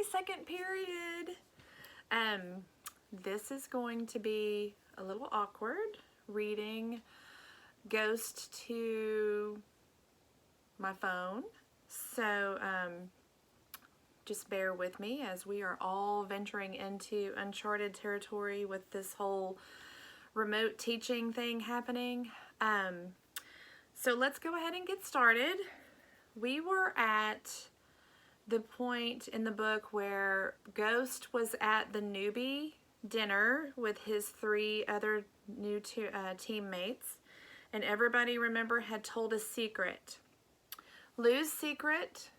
second period. This is going to be a little awkward reading Ghost to my phone. So just bear with me as we are all venturing into uncharted territory with this whole remote teaching thing happening. So let's go ahead and get started. We were at the point in the book where Ghost was at the newbie dinner with his 3 other new teammates, and everybody, remember, had told a secret. Lou's secret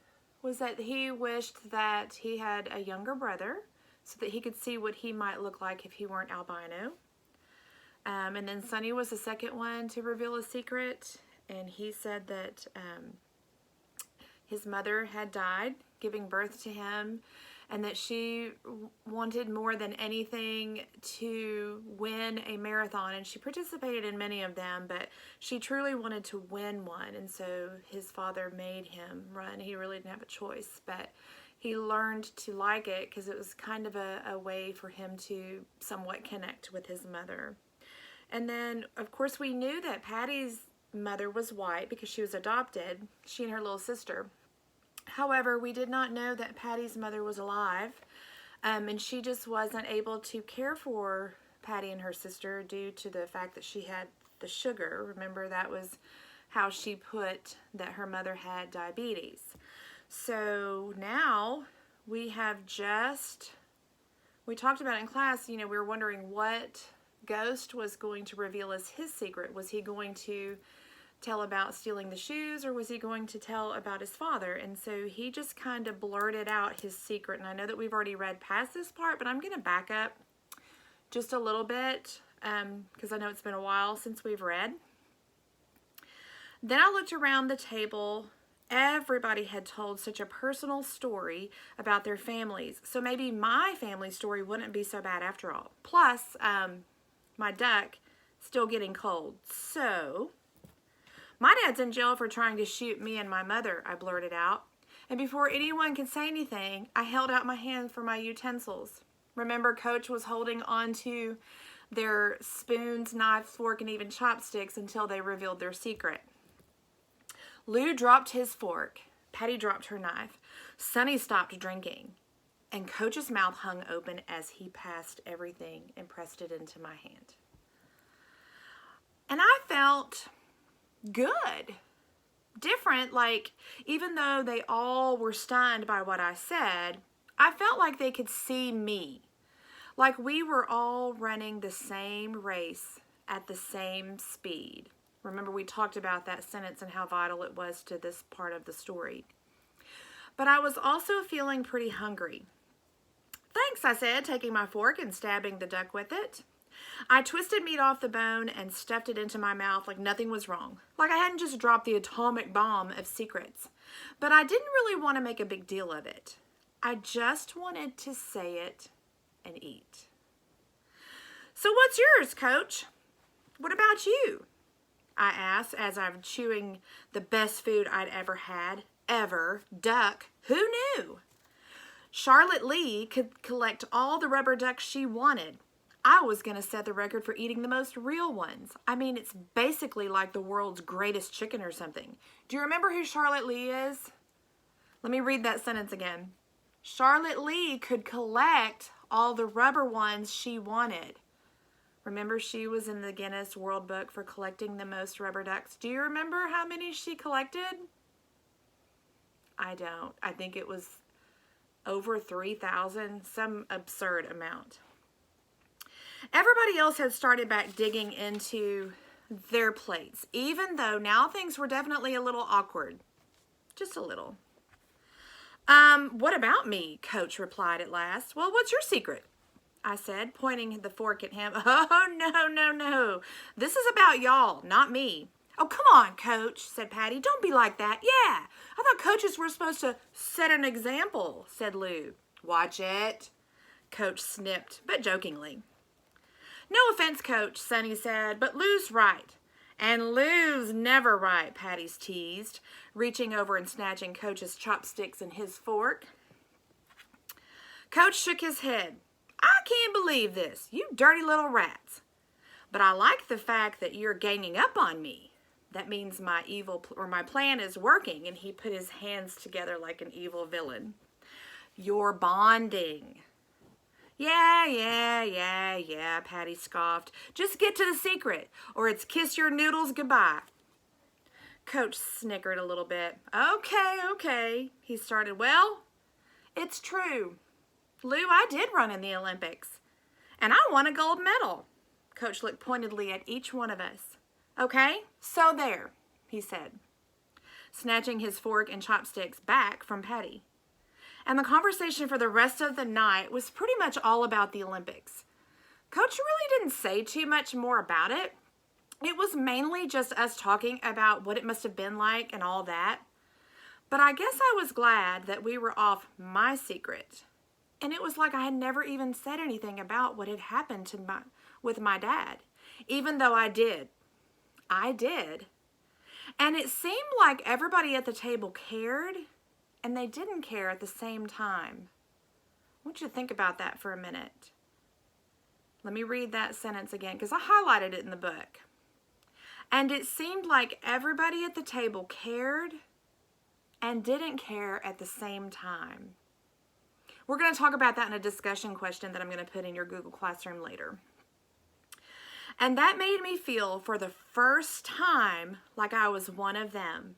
was that he wished that he had a younger brother so that he could see what he might look like if he weren't albino. And then Sonny was the second one to reveal a secret, and he said that his mother had died giving birth to him, and that she wanted more than anything to win a marathon, and she participated in many of them, but she truly wanted to win one, and so his father made him run. He really didn't have a choice, but he learned to like it because it was kind of a way for him to somewhat connect with his mother. And then, of course, we knew that Patty's mother was white because she was adopted, she and her little sister. However, we did not know that Patty's mother was alive, and she just wasn't able to care for Patty and her sister due to the fact that she had the sugar. Remember, that was how she put that her mother had diabetes. So now we talked about it in class, we were wondering what Ghost was going to reveal as his secret. Was he going to tell about stealing the shoes, or was he going to tell about his father? And so he just kind of blurted out his secret. And I know that we've already read past this part, but I'm going to back up just a little bit because I know it's been a while since we've read. Then I looked around the table. Everybody had told such a personal story about their families. So maybe my family story wouldn't be so bad after all. Plus, my duck still getting cold. So my dad's in jail for trying to shoot me and my mother, I blurted out. And before anyone could say anything, I held out my hand for my utensils. Remember, Coach was holding on to their spoons, knife, fork, and even chopsticks until they revealed their secret. Lou dropped his fork. Patty dropped her knife. Sonny stopped drinking. And Coach's mouth hung open as he passed everything and pressed it into my hand. And I felt good, different, like even though they all were stunned by what I said, I felt like they could see me, like we were all running the same race at the same speed. Remember, we talked about that sentence and how vital it was to this part of the story. But I was also feeling pretty hungry. Thanks, I said, taking my fork and stabbing the duck with it. I twisted meat off the bone and stuffed it into my mouth like nothing was wrong, like I hadn't just dropped the atomic bomb of secrets. But I didn't really want to make a big deal of it. I just wanted to say it and eat. So what's yours, Coach? What about you? I asked as I'm chewing the best food I'd ever had, duck. Who knew? Charlotte Lee could collect all the rubber ducks she wanted. I was going to set the record for eating the most real ones. I mean, it's basically like the world's greatest chicken or something. Do you remember who Charlotte Lee is? Let me read that sentence again. Charlotte Lee could collect all the rubber ones she wanted. Remember, she was in the Guinness World Book for collecting the most rubber ducks. Do you remember how many she collected? I don't. I think it was over 3,000, some absurd amount. Everybody else had started back digging into their plates, even though now things were definitely a little awkward. Just a little. What about me? Coach replied at last. Well, what's your secret? I said, pointing the fork at him. Oh, no. This is about y'all, not me. Oh, come on, Coach, said Patty. Don't be like that. Yeah, I thought coaches were supposed to set an example, said Lou. Watch it, Coach snipped, but jokingly. No offense, Coach, Sonny said, but Lou's right. And Lou's never right, Patty's teased, reaching over and snatching Coach's chopsticks and his fork. Coach shook his head. I can't believe this, you dirty little rats. But I like the fact that you're ganging up on me. That means my plan is working. And he put his hands together like an evil villain. You're bonding. Yeah, Patty scoffed. Just get to the secret, or it's kiss your noodles goodbye. Coach snickered a little bit. Okay, he started. Well, it's true. Lou, I did run in the Olympics, and I won a gold medal. Coach looked pointedly at each one of us. Okay, so there, he said, snatching his fork and chopsticks back from Patty. And the conversation for the rest of the night was pretty much all about the Olympics. Coach really didn't say too much more about it. It was mainly just us talking about what it must have been like and all that. But I guess I was glad that we were off my secret. And it was like I had never even said anything about what had happened with my dad, even though I did. I did. And it seemed like everybody at the table cared, and they didn't care at the same time. I want you to think about that for a minute. Let me read that sentence again, because I highlighted it in the book. And it seemed like everybody at the table cared and didn't care at the same time. We're going to talk about that in a discussion question that I'm going to put in your Google Classroom later. And that made me feel for the first time like I was one of them.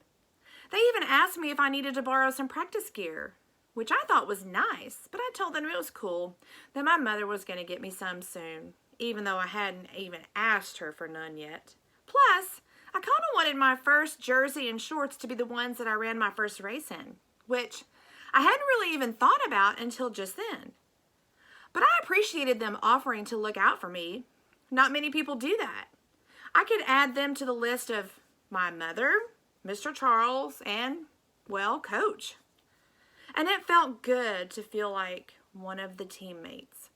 They even asked me if I needed to borrow some practice gear, which I thought was nice, but I told them it was cool, that my mother was going to get me some soon, even though I hadn't even asked her for none yet. Plus, I kind of wanted my first jersey and shorts to be the ones that I ran my first race in, which I hadn't really even thought about until just then. But I appreciated them offering to look out for me. Not many people do that. I could add them to the list of my mother, Mr. Charles, and, well, Coach. And it felt good to feel like one of the teammates.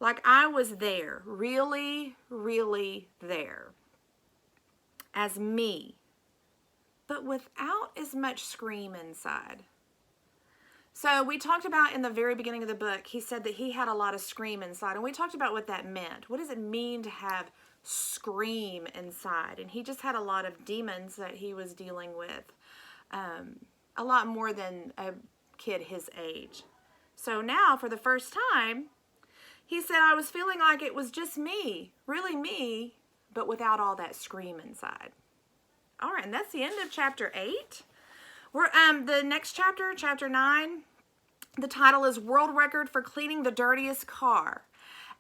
Like I was there, really, really there. As me. But without as much scream inside. So we talked about in the very beginning of the book, he said that he had a lot of scream inside. And we talked about what that meant. What does it mean to have scream inside? And he just had a lot of demons that he was dealing with. A lot more than a kid his age. So now, for the first time, he said, I was feeling like it was just me, really me, but without all that scream inside. All right, and that's the end of chapter 8. We're the next chapter, chapter 9, the title is World Record for Cleaning the Dirtiest Car.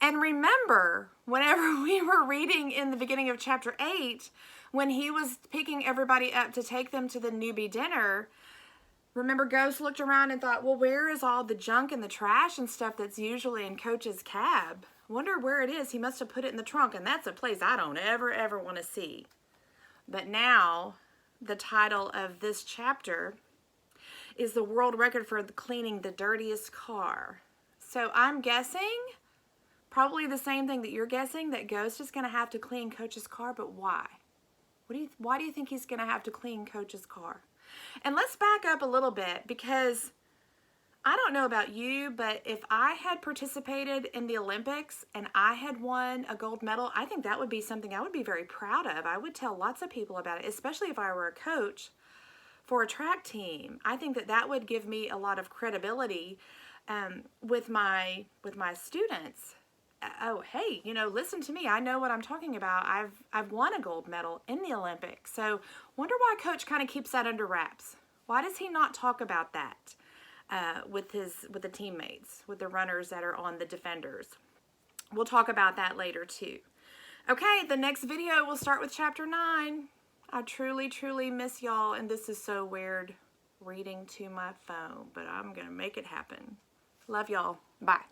And remember, whenever we were reading in the beginning of chapter 8, when he was picking everybody up to take them to the newbie dinner, remember Ghost looked around and thought, well, where is all the junk and the trash and stuff that's usually in Coach's cab? Wonder where it is. He must have put it in the trunk, and that's a place I don't ever want to see. But now, the title of this chapter is the world record for cleaning the dirtiest car. So I'm guessing probably the same thing that you're guessing, that Ghost is going to have to clean Coach's car, but why? Why do you think he's going to have to clean Coach's car? And let's back up a little bit, because I don't know about you, but if I had participated in the Olympics and I had won a gold medal, I think that would be something I would be very proud of. I would tell lots of people about it, especially if I were a coach for a track team. I think that would give me a lot of credibility with my students. Oh, hey, listen to me. I know what I'm talking about. I've won a gold medal in the Olympics. So wonder why Coach kind of keeps that under wraps. Why does he not talk about that with the teammates, with the runners that are on the defenders? We'll talk about that later too. Okay, the next video will start with chapter 9. I truly, truly miss y'all, and this is so weird reading to my phone, but I'm going to make it happen. Love y'all. Bye.